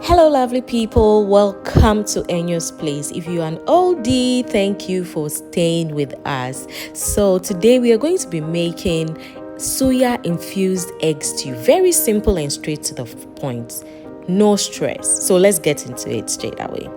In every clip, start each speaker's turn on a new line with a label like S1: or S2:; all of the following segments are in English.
S1: Hello, lovely people. Welcome to Enyo's Place. If you're an oldie, thank you for staying with us. So today we are going to be making Suya infused egg stew. Very simple and straight to the point. No stress. So let's get into it straight away.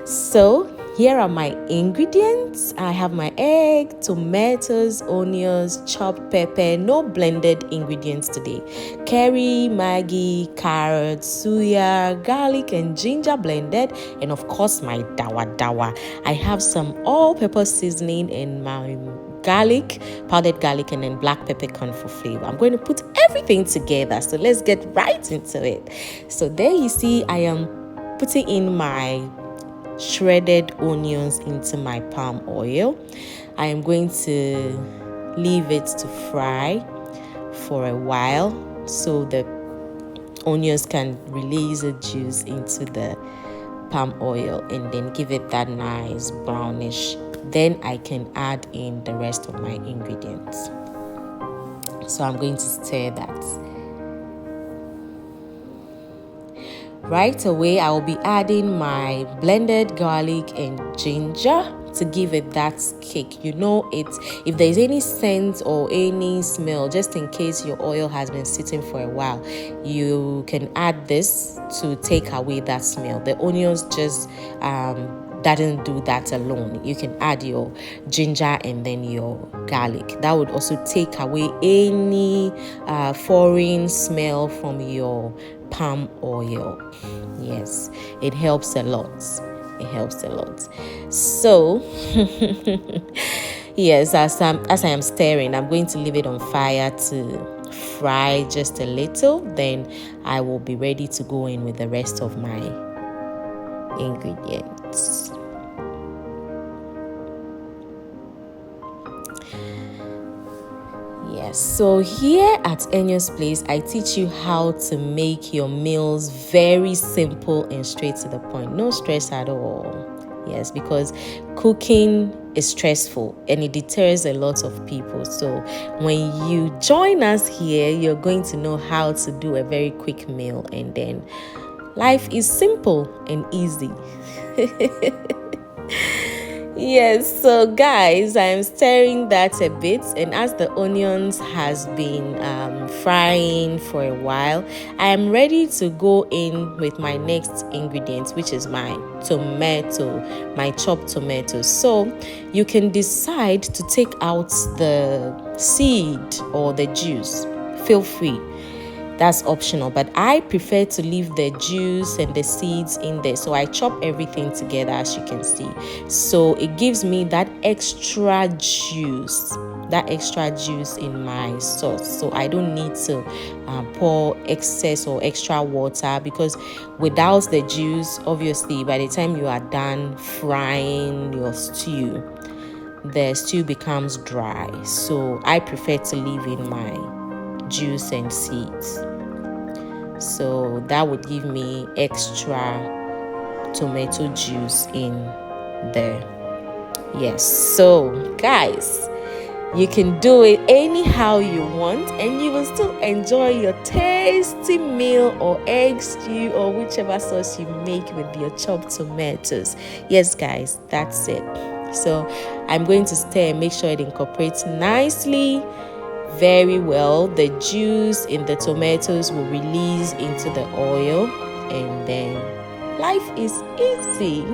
S1: So here are my ingredients. I have my egg, tomatoes, onions, chopped pepper, no blended ingredients today. Curry, Maggie, carrots, suya, garlic and ginger blended, and of course my Dawadawa. I have some all-pepper seasoning and my garlic, powdered garlic, and then black peppercorn for flavor. I'm going to put everything together. So let's get right into it. So there you see I am putting in my shredded onions into my palm oil. I am going to leave it to fry for a while so the onions can release the juice into the palm oil and then give it that nice brownish. Then I can add in the rest of my ingredients. So I'm going to stir that. Right away, I will be adding my blended garlic and ginger to give it that kick. You know, if there's any scent or any smell, just in case your oil has been sitting for a while, you can add this to take away that smell. The onions just doesn't do that alone. You can add your ginger and then your garlic. That would also take away any foreign smell from your palm oil. Yes, it helps a lot. It helps a lot. So yes, as I am stirring, I'm going to leave it on fire to fry just a little. Then I will be ready to go in with the rest of my ingredients. Yes, so here at Enyo's Place, I teach you how to make your meals very simple and straight to the point. No stress at all. Yes, because cooking is stressful and it deters a lot of people. So when you join us here, you're going to know how to do a very quick meal, and then life is simple and easy. Yes, so guys, I'm stirring that a bit, and as the onions has been frying for a while, I am ready to go in with my next ingredient, which is my tomato, my chopped tomatoes. So you can decide to take out the seed or the juice. Feel free. That's optional, but I prefer to leave the juice and the seeds in there. So I chop everything together, as you can see. So it gives me that extra juice in my sauce. So I don't need to pour excess or extra water, because without the juice, obviously, by the time you are done frying your stew, the stew becomes dry. So I prefer to leave in my juice and seeds. So that would give me extra tomato juice in there. Yes, so guys, you can do it anyhow you want and you will still enjoy your tasty meal or egg stew or whichever sauce you make with your chopped tomatoes. Yes guys, that's it. So I'm going to stir and make sure it incorporates nicely very well. The juice in the tomatoes will release into the oil, and then life is easy.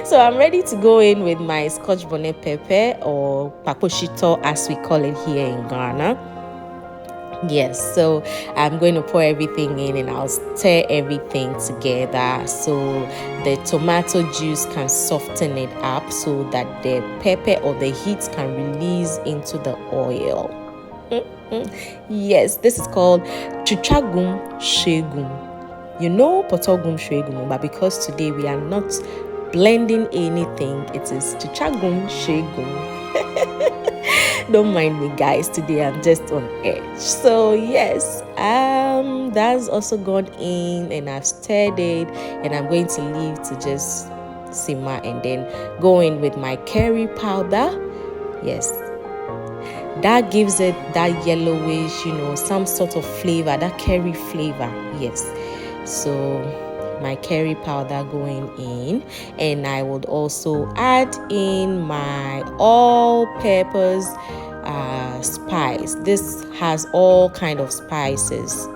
S1: So I'm ready to go in with my scotch bonnet pepper, or pakoshito as we call it here in Ghana. Yes, so I'm going to pour everything in and I'll stir everything together so the tomato juice can soften it up, so that the pepper or the heat can release into the oil. Yes, this is called chuchagum shegum. You know potogum shegum, but because today we are not blending anything, it is chuchagum shegum. Don't mind me guys, today I'm just on edge. So yes, that's also gone in and I've stirred it, and I'm going to leave to just simmer and then go in with my curry powder. Yes, that gives it that yellowish, some sort of flavor, that curry flavor. Yes, So my curry powder going in, and I would also add in my all-purpose spice. This has all kind of spices.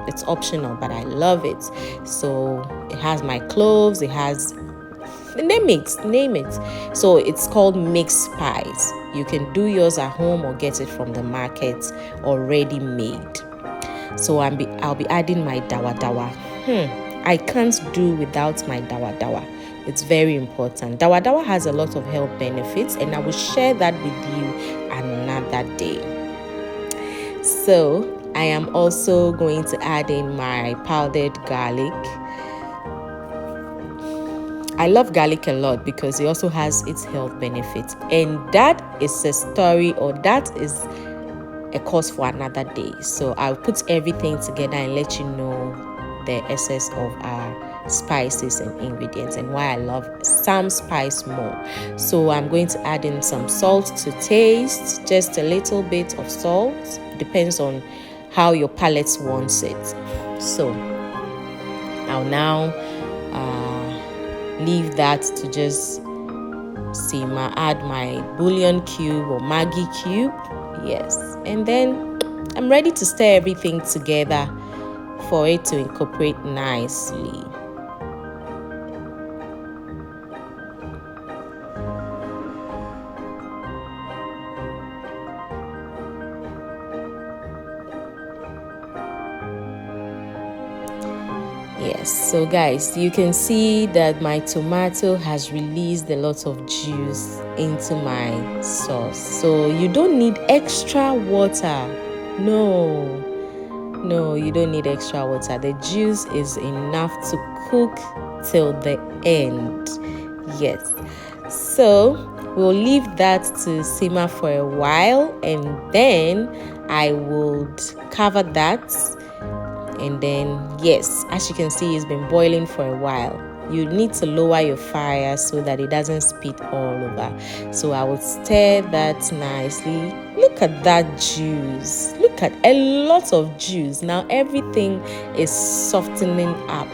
S1: It's optional, but I love it. So it has my cloves, it has name it. So it's called mixed spice. You can do yours at home or get it from the market already made. So I'll be adding my Dawadawa. I can't do without my Dawadawa. It's very important. Dawadawa has a lot of health benefits, and I will share that with you another day. So I am also going to add in my powdered garlic. I love garlic a lot because it also has its health benefits, and that is a story, or that is a course for another day. So I'll put everything together and let you know the essence of our spices and ingredients and why I love some spice more. So I'm going to add in some salt to taste, just a little bit of salt, depends on how your palate wants it. So I'll now leave that to just simmer. Add my bouillon cube or Maggie cube, yes, and then I'm ready to stir everything together for it to incorporate nicely. Yes, so guys, you can see that my tomato has released a lot of juice into my sauce. So you don't need extra water. No, you don't need extra water. The juice is enough to cook till the end. Yes. So we'll leave that to simmer for a while, and then I would cover that. And then, yes, as you can see, it's been boiling for a while. You need to lower your fire so that it doesn't spit all over. So I would stir that nicely. Look at that juice. Look at a lot of juice. Now everything is softening up.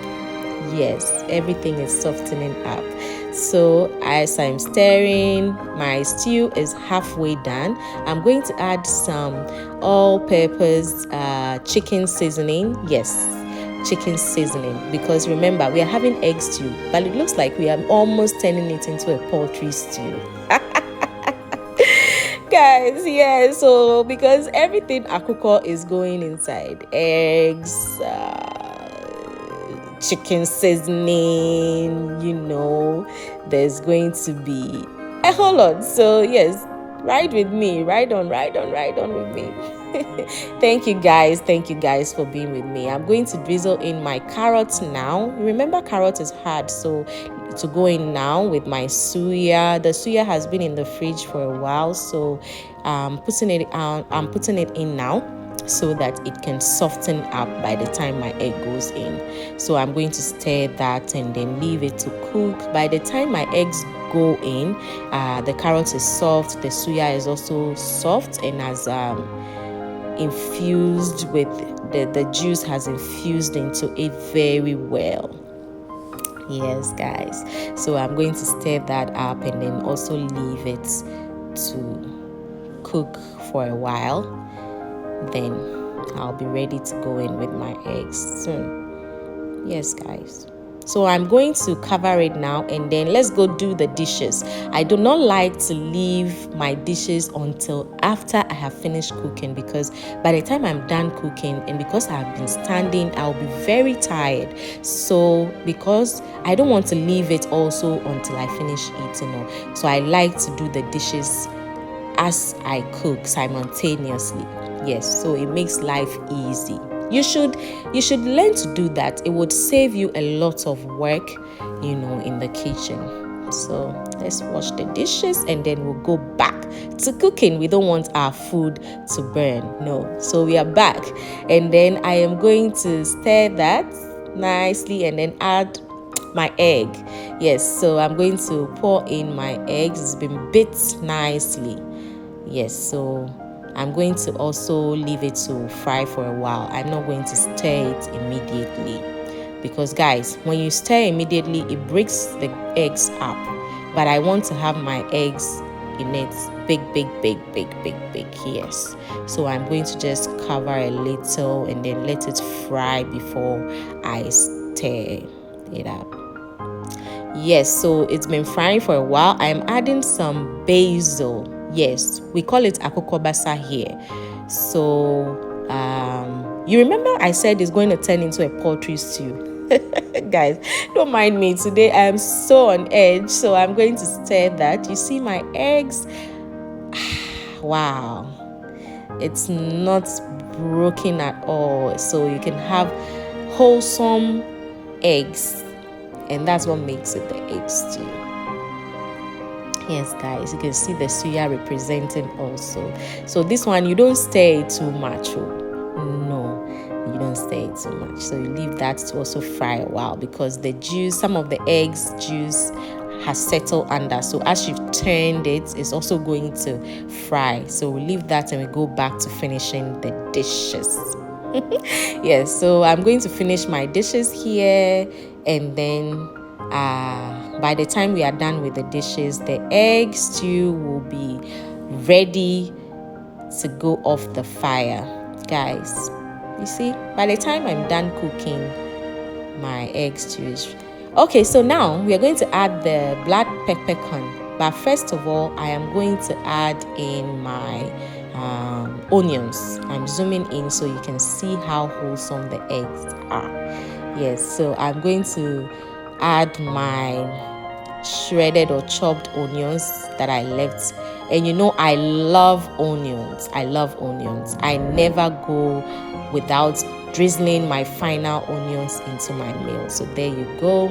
S1: Yes, everything is softening up. So as I'm stirring, my stew is halfway done. I'm going to add some all-purpose chicken seasoning. Yes, chicken seasoning, because remember, we are having egg stew, but it looks like we are almost turning it into a poultry stew. Guys, yeah, so because everything akuko is going inside, eggs, chicken seasoning, there's going to be a whole lot. So yes, ride with me, ride on with me. Thank you guys for being with me. I'm going to drizzle in my carrots now. Remember, carrot is hard, so to go in now with my suya. The suya has been in the fridge for a while, so I'm putting it in now, so that it can soften up by the time my egg goes in. So I'm going to stir that and then leave it to cook. By the time my eggs go in, the carrot is soft, the suya is also soft, and has infused with the juice has infused into it very well. Yes, guys. So I'm going to stir that up and then also leave it to cook for a while. Then I'll be ready to go in with my eggs soon. Yes, guys. So I'm going to cover it now, and then let's go do the dishes. I do not like to leave my dishes until after I have finished cooking, because by the time I'm done cooking, and because I've been standing, I'll be very tired. So because I don't want to leave it also until I finish eating, so I like to do the dishes as I cook simultaneously. Yes, so it makes life easy. You should learn to do that. It would save you a lot of work, in the kitchen. So let's wash the dishes and then we'll go back to cooking. We don't want our food to burn. No. So we are back, and then I am going to stir that nicely and then add my egg. Yes, so I'm going to pour in my eggs. It's been beat nicely. Yes, so I'm going to also leave it to fry for a while. I'm not going to stir it immediately. because guys, when you stir immediately, it breaks the eggs up. But I want to have my eggs in it big. Yes, so I'm going to just cover a little and then let it fry before I stir it up. Yes, so it's been frying for a while. I'm adding some basil. Yes, we call it akokobasa here. So you remember I said it's going to turn into a poultry stew. Guys, don't mind me today. I am so on edge, so I'm going to stir that. You see my eggs? Wow, it's not broken at all, so you can have wholesome eggs, and that's what makes it the egg stew. Yes, guys, you can see the suya representing also. So this one, you don't stir it too much. No, you don't stir it too much. So you leave that to also fry a while, because the juice, some of the eggs juice has settled under. So as you've turned it, it's also going to fry. So we leave that and we go back to finishing the dishes. Yes, so I'm going to finish my dishes here, and then by the time we are done with the dishes, the egg stew will be ready to go off the fire. Guys, you see, by the time I'm done cooking, my egg stew is okay. So now we are going to add the black peppercorn, but first of all, I am going to add in my onions. I'm zooming in so you can see how wholesome the eggs are. Yes, so I'm going to add my shredded or chopped onions that I left. And you know, I love onions. I never go without drizzling my final onions into my meal. So there you go.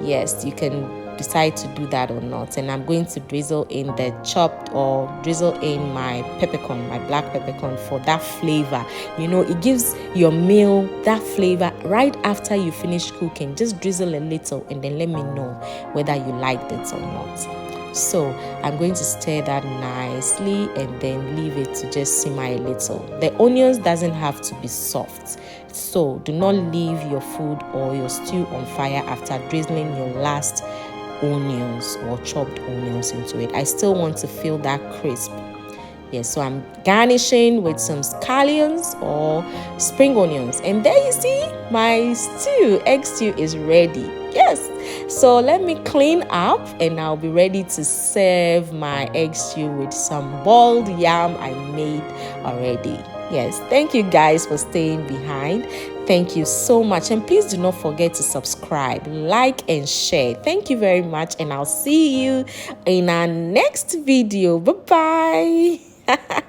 S1: Yes, you can decide to do that or not. And I'm going to drizzle in the chopped, or drizzle in my peppercorn, my black peppercorn, for that flavor. You know, it gives your meal that flavor right after you finish cooking. Just drizzle a little and then let me know whether you liked it or not. So I'm going to stir that nicely and then leave it to just simmer a little. The onions doesn't have to be soft, so do not leave your food or your stew on fire after drizzling your last onions or chopped onions into it. I still want to feel that crisp. Yes, so I'm garnishing with some scallions or spring onions, and there you see my egg stew is ready. Yes, so let me clean up and I'll be ready to serve my egg stew with some boiled yam I made already. Yes, thank you guys for staying behind. Thank you so much, and please do not forget to subscribe, like and share. Thank you very much, and I'll see you in our next video. Bye bye.